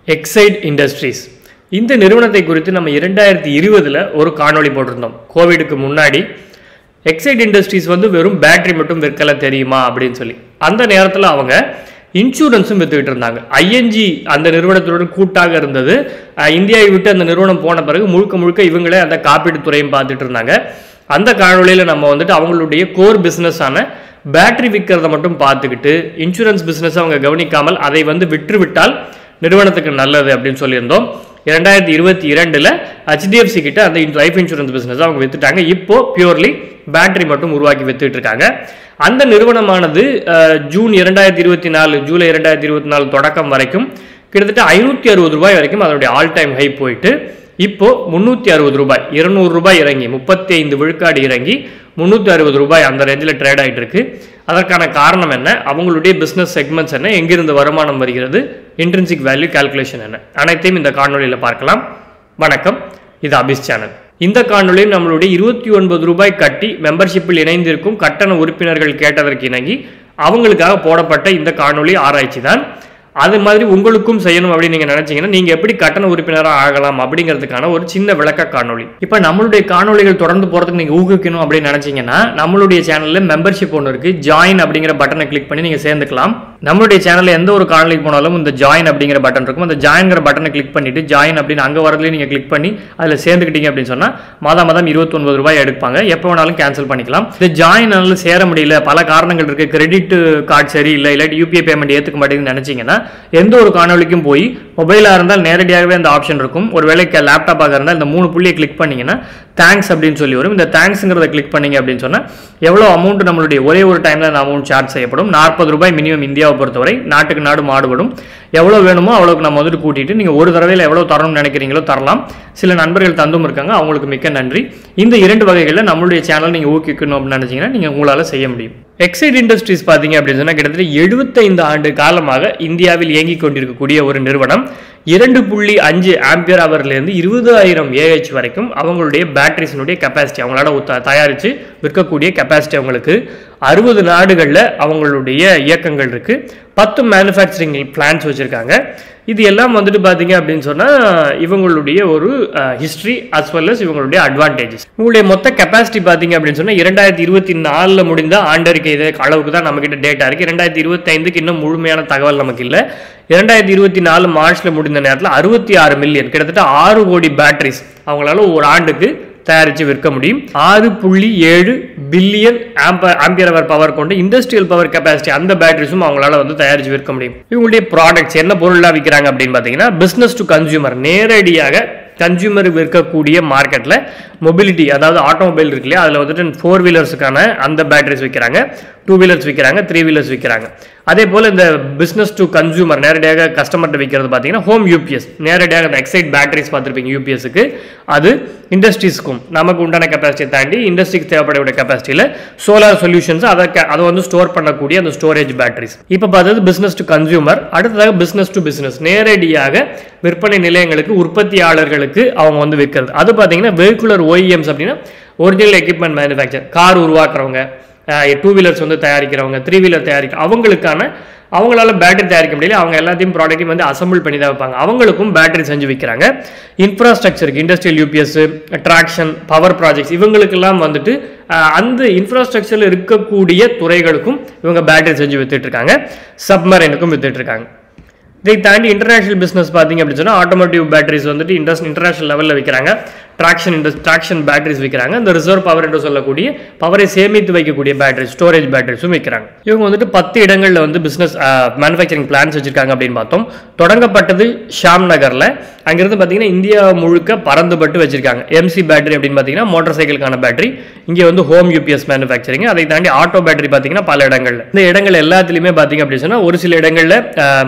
Excite industries இந்த நிறுவனத்தை குறித்து நம்ம 2020ல் ஒரு காணொளி போட்டிருந்தோம். கோவிடுக்கு முன்னாடி எக்ஸைட் இண்டஸ்ட்ரீஸ் வெறும் பேட்டரி மட்டும் விற்கல தெரியுமா அப்படின்னு சொல்லி. அந்த நேரத்தில் அவங்க இன்சூரன்ஸும் வித்துக்கிட்டு இருந்தாங்க. ஐஎன்ஜி அந்த நிறுவனத்துடன் கூட்டாக இருந்தது. இந்தியாவை விட்டு அந்த நிறுவனம் போன பிறகு முழுக்க முழுக்க இவங்களே அந்த காப்பீட்டு துறையும் பார்த்துட்டு இருந்தாங்க. அந்த காணொலியில் நம்ம அவங்களுடைய கோர் பிஸ்னஸான பேட்டரி விற்கிறத மட்டும் பார்த்துக்கிட்டு இன்சூரன்ஸ் பிஸ்னஸ் அவங்க கவனிக்காமல் அதை விற்றுவிட்டால் நிறுவனத்துக்கு நல்லது அப்படின்னு சொல்லியிருந்தோம். 2022ல் HDFC கிட்ட அந்த லைஃப் இன்சூரன்ஸ் பிஸ்னஸ் அவங்க வித்துட்டாங்க. இப்போ பியூர்லி பேட்டரி மட்டும் உருவாக்கி வித்துட்டு இருக்காங்க. அந்த நிறுவனமானது ஜூன் 2024 ஜூலை 2024 தொடக்கம் வரைக்கும் கிட்டத்தட்ட 560 ரூபாய் வரைக்கும் அதனுடைய ஆல் டைம் ஹை போயிட்டு இப்போ 360 ரூபாய், 200 ரூபாய் இறங்கி 35 விழுக்காடு இறங்கி 360 ரூபாய் அந்த ரேஞ்சில் ட்ரேட் ஆகிட்டு இருக்கு. அதற்கான காரணம் என்ன, அவங்களுடைய பிஸ்னஸ் செக்மெண்ட்ஸ் என்ன, எங்கிருந்து வருமானம் வருகிறது, இன்ட்ரின்சிக் வேல்யூ கால்குலேஷன் என்ன, அனைத்தையும் இந்த காணொலியில் பார்க்கலாம். வணக்கம், இது அபிஸ் சேனல். இந்த காணொலியில் நம்மளுடைய 29 ரூபாய் கட்டி மெம்பர்ஷிப்பில் இணைந்திருக்கும் கட்டண உறுப்பினர்கள் கேட்டதற்கு இணங்கி அவங்களுக்காக போடப்பட்ட இந்த காணொலி ஆராய்ச்சி தான். அது மாதிரி உங்களுக்கும் செய்யணும் அப்படின்னு நீங்க நினைச்சீங்கன்னா நீங்க எப்படி கட்டண உறுப்பினராக ஆகலாம் அப்படிங்கிறதுக்கான ஒரு சின்ன விளக்க காணொலி. இப்ப நம்மளுடைய காணொலிகள் தொடர்ந்து போறதுக்கு நீங்க ஊக்குவிக்கணும் அப்படின்னு நினைச்சீங்கன்னா நம்மளுடைய சேனல்ல மெம்பர்ஷிப் ஒன்று இருக்கு. ஜாயின் அப்படிங்கிற பட்டனை கிளிக் பண்ணி நீங்க சேர்ந்துக்கலாம். நம்மளுடைய சேனல்ல எந்த ஒரு காணொலிக்கு போனாலும் இந்த ஜாயின் அப்படிங்கிற பட்டன் இருக்கும். அந்த ஜாயின்ங்கிற பட்டனை கிளிக் பண்ணிட்டு ஜாயின் அப்படின்னு அங்க வரதுலேயே நீங்க கிளிக் பண்ணி அதுல சேர்ந்துக்கிட்டீங்க அப்படின்னு சொன்னா மாதம் 29 ரூபாய் எடுப்பாங்க. எப்போ வேணாலும் கேன்சல் பண்ணிக்கலாம். இந்த ஜாயின் சேர முடியல, பல காரணங்கள் இருக்கு, கிரெடிட் கார்டு சரி இல்லை, இல்லாட்டி யூபிஐ பேமெண்ட் ஏத்துக்க மாட்டேங்குன்னு நினைச்சீங்கன்னா எந்த ஒரு காணொலிக்கும் போய் மொபைலா இருந்தால் நேரடியாகவே அந்த ஆப்ஷன் இருக்கும். ஒருவேளை லேப்டாப்பாக இருந்தால் இந்த 3 புள்ளியை கிளிக் பண்ணீங்கன்னா தேங்க்ஸ் அப்படின்னு சொல்லி வரும். இந்த தேங்க்ஸ்ங்கிறத கிளிக் பண்ணீங்க அப்படின்னு சொன்னா எவ்வளவு அமௌண்ட் நம்மளுடைய ஒரே ஒரு டைம்ல அந்த அமௌண்ட் சார்ஜ் செய்யப்படும். 40 ரூபாய் மினிமம் இந்தியாவை பொறுத்தவரை, நாட்டுக்கு நாடு மாறுபடும். எவ்வளவு வேணுமோ அவ்வளவுக்கு நம்ம கூட்டிட்டு நீங்க ஒரு தடவையில் எவ்வளவு தரணும்னு நினைக்கிறீங்களோ தரலாம். சில நண்பர்கள் தந்தும் இருக்காங்க, அவங்களுக்கு மிக்க நன்றி. இந்த 2 வகைகளில் நம்மளுடைய சேனல் நீங்க ஊக்குவிக்கணும் அப்படின்னு நினைச்சீங்கன்னா நீங்க உங்களால செய்ய முடியும். எக்ஸைட் இண்டஸ்ட்ரீஸ் பார்த்தீங்க அப்படின்னு சொன்னா கிட்டத்தட்ட 75 ஆண்டு காலமாக இந்தியாவில் இயங்கிக் கொண்டிருக்கக்கூடிய ஒரு நிறுவனம். 2.5 ஆம்பியர் அவர்லேருந்து 20,000 AH வரைக்கும் அவங்களுடைய பேட்டரிஸினுடைய கெப்பாசிட்டி அவங்களால தயாரித்து விற்கக்கூடிய கெப்பாசிட்டி அவங்களுக்கு 60 நாடுகளில் அவங்களுடைய இயக்கங்கள் இருக்கு. 10 மேனுஃபேக்சரிங் பிளான்ஸ் வச்சிருக்காங்க. இது எல்லாம் பார்த்தீங்க அப்படின்னு சொன்னால் இவங்களுடைய ஒரு ஹிஸ்ட்ரி அஸ் வெல் அஸ் இவங்களுடைய அட்வான்டேஜஸ். இவங்களுடைய மொத்த கெப்பாசிட்டி பார்த்தீங்க அப்படின்னு சொன்னால் 2024 முடிந்த ஆண்டறிக்கை அளவுக்கு தான் நம்மகிட்ட டேட்டா இருக்குது. 2025க்கு இன்னும் முழுமையான தகவல் நமக்கு இல்லை. 2024 மார்ச்ல முடிந்த நேரத்தில் 66 மில்லியன், கிட்டத்தட்ட 6 கோடி பேட்டரிஸ் அவங்களால ஒரு ஆண்டுக்கு தயாரித்து விற்க முடியும். 6.7 பில்லியன் ஆம்பியர் அவர் பவர் கொண்டு இண்டஸ்ட்ரியல் பவர் கெப்பாசிட்டி அந்த பேட்டரிஸும் அவங்களால தயாரித்து விற்க முடியும். இவங்களுடைய ப்ராடக்ட்ஸ் என்ன பொருளாக விற்கிறாங்க அப்படின்னு பார்த்தீங்கன்னா பிஸ்னஸ் டு கன்சியூமர், நேரடியாக கன்சியூமர் விற்கக்கூடிய மார்க்கெட்டில் மொபிலிட்டி, அதாவது ஆட்டோமொபைல் இருக்கு இல்லையா, அதில் 4 வீலர்ஸுக்கான அந்த பேட்டரிஸ் விற்கிறாங்க, 2 வீலர்ஸ் விற்கிறாங்க, 3 வீலர்ஸ் விற்கிறாங்க. அதே போல் இந்த பிஸ்னஸ் டு கன்சியூமர் நேரடியாக கஸ்டமர்கிட்ட விற்கிறது பார்த்தீங்கன்னா ஹோம் யூபிஎஸ், நேரடியாக அந்த எக்ஸைட் பேட்டரிஸ் பார்த்துருப்பீங்க யூபிஎஸ்க்கு, அது இண்டஸ்ட்ரீஸ்க்கும் நமக்கு உண்டான கெப்பாசிட்டியை தாண்டி இண்டஸ்ட்ரிக்கு தேவைப்படக்கூடிய கெப்பாசிட்டியில் சோலார் சொல்யூஷன்ஸ் அதை ஸ்டோர் பண்ணக்கூடிய அந்த ஸ்டோரேஜ் பேட்டரிஸ். இப்போ பார்த்தது பிஸ்னஸ் டு கன்சியூமர். அடுத்ததாக பிஸ்னஸ் டு பிஸ்னஸ், நேரடியாக விற்பனை நிலையங்களுக்கு உற்பத்தியாளர்களுக்கு அவங்க விற்கிறது. அது பார்த்தீங்கன்னா வெஹிகுலர் OEMs அப்படின்னா ஒரிஜினல் எக்யூப்மெண்ட் மேனுஃபேக்சர், கார் உருவாக்குறவங்க, 2 வீலர்ஸ் தயாரிக்கிறவங்க, 3 வீலர் தயாரிக்க அவங்களால பேட்டரி தயாரிக்க முடியல, அவங்க எல்லாத்தையும் ப்ராடக்ட்டையும் அசம்பிள் பண்ணி தான் வைப்பாங்க. அவங்களுக்கும் பேட்டரி செஞ்சு விற்கிறாங்க. இன்ஃப்ராஸ்ட்ரக்சருக்கு industrial UPS, traction, power projects இவங்களுக்கெல்லாம் அந்த இன்ஃப்ராஸ்ட்ரக்சரில் இருக்கக்கூடிய துறைகளுக்கும் இவங்க பேட்டரி செஞ்சு வித்துட்டு இருக்காங்க. சப்மரைனுக்கும் வித்துட்டு இருக்காங்க. இதை தாண்டி இன்டர்நேஷனல் பிஸ்னஸ் பார்த்தீங்க அப்படின்னு சொன்னால் ஆட்டோமோட்டிவ் பேட்டரிஸ் இன்டர்நேஷனல் லெவலில் விற்கிறாங்க. ட்ராக்ஷன் பேட்டரிஸ் விற்கிறாங்க. இந்த ரிசர்வ் பவர் என்று சொல்லக்கூடிய பவரை சேமித்து வைக்கக்கூடிய பேட்டரி, ஸ்டோரேஜ் பேட்டரிஸும் விற்கிறாங்க. இவங்க 10 இடங்களில் பிஸ்னஸ் மேனுஃபேக்சரிங் பிளான்ஸ் வச்சிருக்காங்க அப்படின்னு பார்த்தோம். தொடங்கப்பட்டது ஷாம் நகரில். அங்கிருந்து பார்த்தீங்கன்னா இந்தியா முழுக்க பறந்துபட்டு வச்சிருக்காங்க. MC பேட்டரி அப்படின்னு பார்த்தீங்கன்னா மோட்டார் சைக்கிளுக்கான பேட்டரி, இங்கே ஹோம் யூபிஎஸ் மேனுஃபேக்சரிங். அதை தாண்டி ஆட்டோ பேட்டரி பார்த்தீங்கன்னா பல இடங்களில். இந்த இடங்கள் எல்லாத்துலேயுமே பார்த்தீங்க அப்படின்னு சொன்னால் ஒரு சில இடங்களில்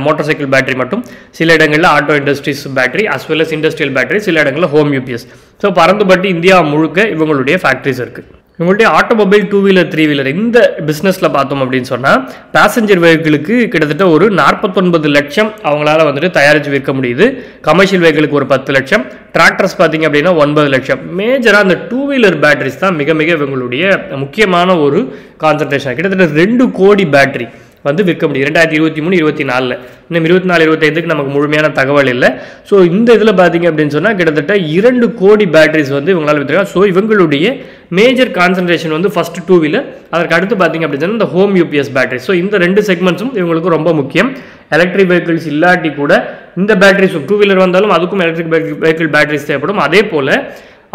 மோட்டார் சைக்கிள் பேட்டரி மட்டும், சில இடங்களில் auto industries battery as well as industrial battery, சில இடங்களில் ஹோம் யூபிஎஸ். ஸோ பறந்துபட்டு இந்தியா முழுக்க இவங்களுடைய ஃபேக்ட்ரிஸ் இருக்குது. இவங்களுடைய ஆட்டோமொபைல் 2 வீலர் 3 வீலர் இந்த பிஸ்னஸில் பார்த்தோம் அப்படின்னு சொன்னால் பேசஞ்சர் வெஹிக்கிளுக்கு கிட்டத்தட்ட ஒரு 49 லட்சம் அவங்களால தயாரித்து விற்க முடியுது. கமர்ஷியல் வெஹிக்கிளுக்கு ஒரு 10 லட்சம், டிராக்டர்ஸ் பார்த்தீங்க அப்படின்னா 9 லட்சம். மேஜராக அந்த 2 வீலர் பேட்டரிஸ் தான் மிக மிக இவங்களுடைய முக்கியமான ஒரு கான்சன்ட்ரேஷன். கிட்டத்தட்ட 2 கோடி பேட்டரி வந்து விற்க முடியும் 2023 24 இன்னும் 24 25க்கு நமக்கு முழுமையான தகவல் இல்லை. ஸோ இந்த இதில் பார்த்தீங்க அப்படின்னு சொன்னால் கிட்டத்தட்ட 2 கோடி பேட்டரிஸ் வந்து இவங்களால் விற்றுருக்காங்க. ஸோ இவங்களுடைய மேஜர் கான்சன்ட்ரேஷன் வந்து ஃபர்ஸ்ட் 2 வீலர், அதற்கு அடுத்து பார்த்தீங்க அப்படின்னு சொன்னால் இந்த ஹோம் யூபிஎஸ் பேட்டரி. ஸோ இந்த 2 செக்மெண்ட்ஸும் இவங்களுக்கு ரொம்ப முக்கியம். எலக்ட்ரிக் வெஹிக்கிள்ஸ் இல்லாட்டி கூட இந்த பேட்டரிஸ் 2 வீலர் வந்தாலும் அதுக்கும் எலக்ட்ரிக் வெஹிக்கிள் பேட்டரிஸ் தேவைப்படும். அதே போல்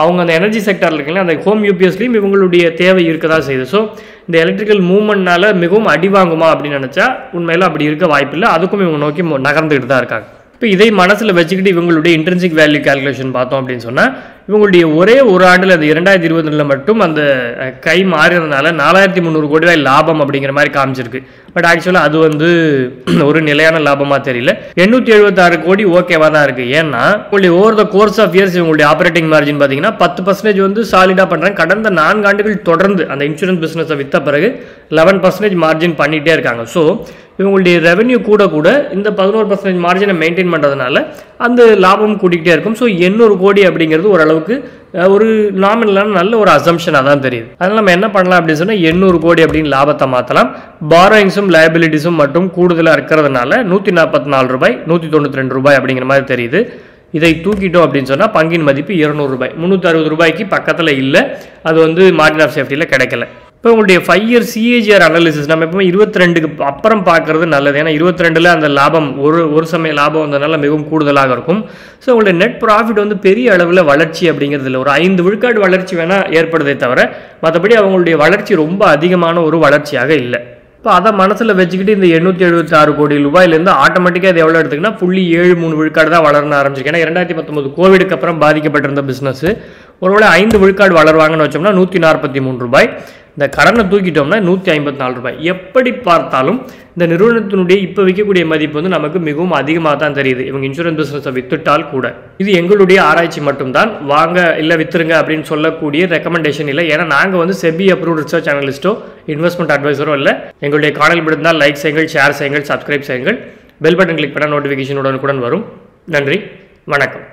அவங்க அந்த எனர்ஜி செக்டரில் இருக்கலாம், அந்த ஹோம் யூபிஎஸ்லையும் இவங்களுடைய தேவை இருக்க தான் செய்யுது. ஸோ இந்த எலக்ட்ரிக்கல் மூவ்மெண்ட்னால மிகவும் அடி வாங்குமா அப்படின்னு நினச்சா உண்மையில் அப்படி இருக்க வாய்ப்பில்லை. அதுக்கும் இவங்க நோக்கி நகர்ந்துக்கிட்டு தான் இருக்காங்க. இப்போ இதை மனசில் வச்சுக்கிட்டு இவங்களுடைய இன்ட்ரின்சிக் வேல்யூ கால்குலேஷன் பார்த்தோம் அப்படின்னு சொன்னால் இவங்களுடைய ஒரே ஒரு ஆண்டில் அது 2020 மட்டும் அந்த கை மாறினதுனால 4300 கோடி ரூபாய் லாபம் அப்படிங்கிற மாதிரி காமிச்சிருக்கு. பட் ஆக்சுவலாக அது வந்து ஒரு நிலையான லாபமாக தெரியல. 876 கோடி ஓகேவாக தான் இருக்குது. ஏன்னா உங்களுடைய over the course of years இவங்களுடைய ஆப்ரேட்டிங் மார்ஜின் பார்த்தீங்கன்னா 10% வந்து சாலிடாக பண்ணுறாங்க. கடந்த 4 ஆண்டுகள் தொடர்ந்து அந்த இன்சூரன்ஸ் பிஸ்னஸை விற்ற பிறகு 11% மார்ஜின் பண்ணிகிட்டே இருக்காங்க. ஸோ இவங்களுடைய ரெவென்யூ கூட கூட இந்த 11% மார்ஜினை மெயின்டைன் பண்ணுறதுனால அந்த லாபம் கூட்டிகிட்டே இருக்கும். ஸோ 800 கோடி அப்படிங்கிறது ஓரளவுக்கு ஒரு நாமினலான நல்ல ஒரு அசம்ஷனாக தான் தெரியுது. அதனால் நம்ம என்ன பண்ணலாம் அப்படின்னு சொன்னால் 800 கோடி அப்படின்னு லாபத்தை மாற்றலாம். பாரோயிங்ஸும் லயபிலிட்டிஸும் மட்டும் கூடுதலாக இருக்கிறதுனால 144 ரூபாய் 192 ரூபாய் அப்படிங்கிற மாதிரி தெரியுது. இதை தூக்கிட்டோம் அப்படின்னு சொன்னால் பங்கின் மதிப்பு 200 ரூபாய் 360 ரூபாய்க்கு பக்கத்தில் இல்லை. அது வந்து மார்ஜின் ஆஃப் சேஃப்டியில் கிடைக்கல. இப்போ உங்களுடைய 5 இயர் CAGR அனாலிசிஸ் நம்ம எப்பவுமே 22க்கு அப்புறம் பார்க்கறது நல்லது. ஏன்னா 22ல் அந்த லாபம் ஒரு சமய லாபம் வந்ததுனால மிகவும் கூடுதலாக இருக்கும். ஸோ உங்களுடைய நெட் ப்ராஃபிட் வந்து பெரிய அளவில் வளர்ச்சி அப்படிங்கிறது இல்லை. ஒரு 5 விழுக்காடு வளர்ச்சி வேணால் ஏற்படுதே தவிர மற்றபடி அவங்களுடைய வளர்ச்சி ரொம்ப அதிகமான ஒரு வளர்ச்சியாக இல்லை. இப்போ அதை மனசில் வச்சுக்கிட்டு இந்த 876 கோடி ரூபாயிலேருந்து ஆட்டோமேட்டிக்காக அது எவ்வளோ எடுத்துக்கினா 0.73 விழுக்காடு தான் வளர ஆரம்பிச்சிருக்கு. ஏன்னா 2019 கோவிடுக்கு அப்புறம் பாதிக்கப்பட்டிருந்த பிஸ்னஸ் ஒருவேளை 5 விழுக்காடு வளருவாங்கன்னு வச்சோம்னா 143 ரூபாய். இந்த கடனை தூக்கிட்டோம்னா 154 ரூபாய். எப்படி பார்த்தாலும் இந்த நிறுவனத்தினுடைய இப்போ விற்கக்கூடிய மதிப்பு வந்து நமக்கு மிகவும் அதிகமாக தான் தெரியுது, இவங்க இன்சூரன்ஸ் பிஸ்னஸை வித்துட்டால் கூட. இது எங்களுடைய ஆராய்ச்சி மட்டும்தான், வாங்க இல்லை வித்துருங்க அப்படின்னு சொல்லக்கூடிய ரெக்கமெண்டேஷன் இல்லை. ஏன்னா நாங்கள் வந்து செபி அப்ரூவ்ட் ரிசர்ச் அனலிஸ்ட்டோ இன்வெஸ்ட்மெண்ட் அட்வைசரோ இல்லை. எங்களுடைய காணொளி பிடித்தால் லைக் செய்யுங்கள், ஷேர் செய்யுங்கள், சப்ஸ்கிரைப் செய்யுங்கள். பெல் பட்டன் கிளிக் பண்ணால் நோட்டிஃபிகேஷன் உடனுக்குடன் வரும். நன்றி, வணக்கம்.